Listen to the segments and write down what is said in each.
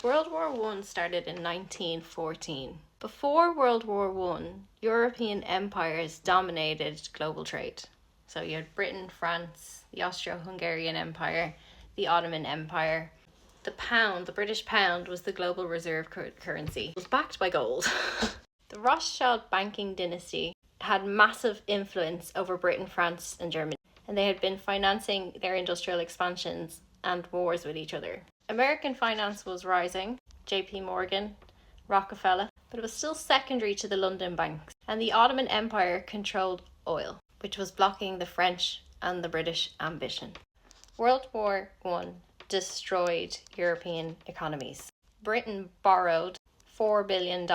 World War I started in 1914. Before World War I, European empires dominated global trade. So you had Britain, France, the Austro-Hungarian Empire, the Ottoman Empire. The pound, the British pound, was the global reserve currency. It was backed by gold. The Rothschild banking dynasty had massive influence over Britain, France, and Germany, and they had been financing their industrial expansions and wars with each other. American finance was rising, JP Morgan, Rockefeller, but it was still secondary to the London banks. And the Ottoman Empire controlled oil, which was blocking the French and the British ambition. World War I destroyed European economies. Britain borrowed $4 billion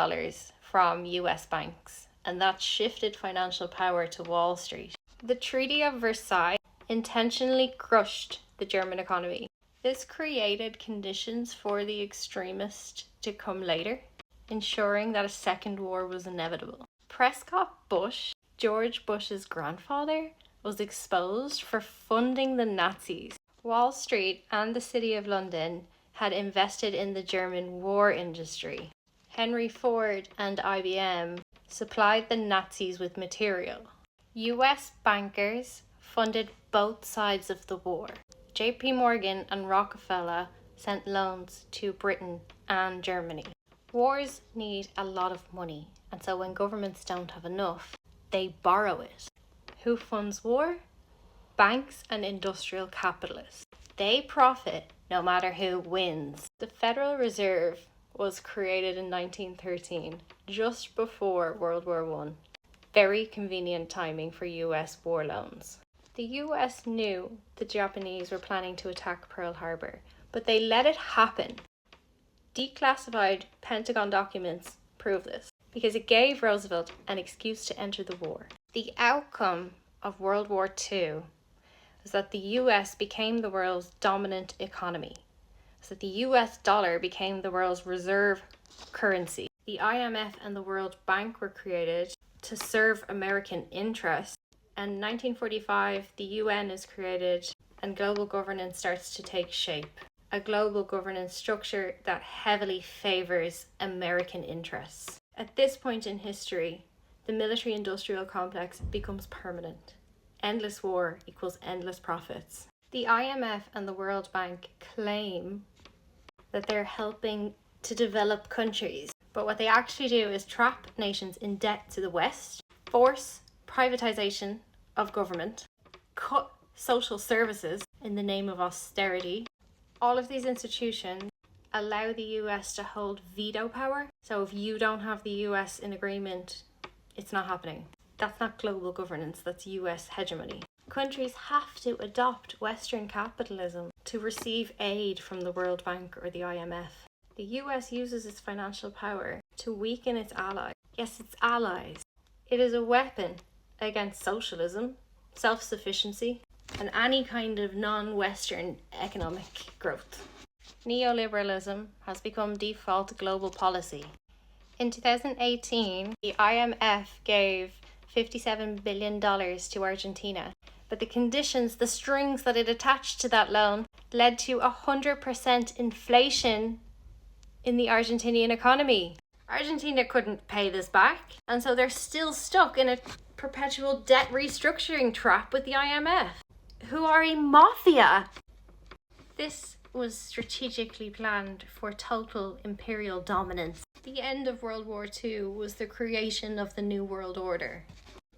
from US banks, and that shifted financial power to Wall Street. The Treaty of Versailles intentionally crushed the German economy. This created conditions for the extremists to come later, ensuring that a second war was inevitable. Prescott Bush, George Bush's grandfather, was exposed for funding the Nazis. Wall Street and the City of London had invested in the German war industry. Henry Ford and IBM supplied the Nazis with material. US bankers funded both sides of the war. JP Morgan and Rockefeller sent loans to Britain and Germany. Wars need a lot of money, and so when governments don't have enough, they borrow it. Who funds war? Banks and industrial capitalists. They profit no matter who wins. The Federal Reserve was created in 1913, just before World War I. Very convenient timing for US war loans. The US knew the Japanese were planning to attack Pearl Harbor, but they let it happen. Declassified Pentagon documents prove this, because it gave Roosevelt an excuse to enter the war. The outcome of World War II was that the US became the world's dominant economy, so that the US dollar became the world's reserve currency. The IMF and the World Bank were created to serve American interests. And in 1945, the UN is created and global governance starts to take shape. A global governance structure that heavily favors American interests. At this point in history, the military-industrial complex becomes permanent. Endless war equals endless profits. The IMF and the World Bank claim that they're helping to develop countries, but what they actually do is trap nations in debt to the West, force privatization of government, cut social services in the name of austerity. All of these institutions allow the US to hold veto power. So if you don't have the US in agreement, it's not happening. That's not global governance, that's US hegemony. Countries have to adopt Western capitalism to receive aid from the World Bank or the IMF. The US uses its financial power to weaken its allies. Yes, its allies. It is a weapon against socialism, self-sufficiency, and any kind of non-Western economic growth. Neoliberalism has become default global policy. In 2018, the IMF gave $57 billion to Argentina, but the conditions, the strings that it attached to that loan led to 100% inflation in the Argentinian economy. Argentina couldn't pay this back, and so they're still stuck in a perpetual debt restructuring trap with the IMF, who are a mafia. This was strategically planned for total imperial dominance. The end of World War II was the creation of the New World Order,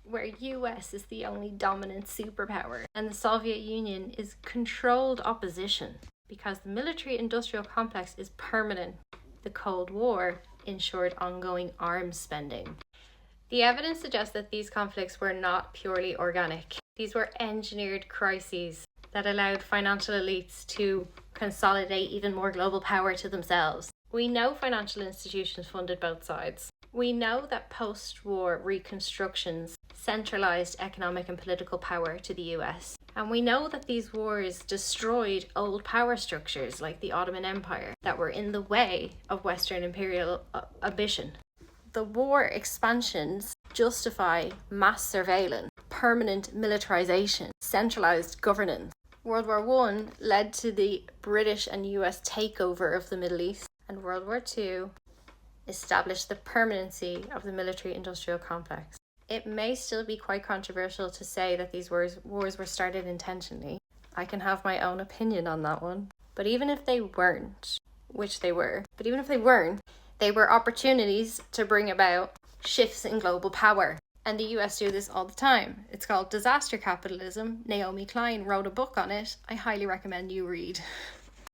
where US is the only dominant superpower and the Soviet Union is controlled opposition, because the military-industrial complex is permanent. The Cold War ensured ongoing arms spending. The evidence suggests that these conflicts were not purely organic. These were engineered crises that allowed financial elites to consolidate even more global power to themselves. We know financial institutions funded both sides. We know that post-war reconstructions centralized economic and political power to the US. And we know that these wars destroyed old power structures like the Ottoman Empire that were in the way of Western imperial ambition. The war expansions justify mass surveillance, permanent militarization, centralized governance. World War I led to the British and US takeover of the Middle East, And World War II established the permanency of the military-industrial complex. It may still be quite controversial to say that these wars were started intentionally. I can have my own opinion on that one. But even if they weren't, which they were, they were opportunities to bring about shifts in global power. And the US do this all the time. It's called disaster capitalism. Naomi Klein wrote a book on it. I highly recommend you read.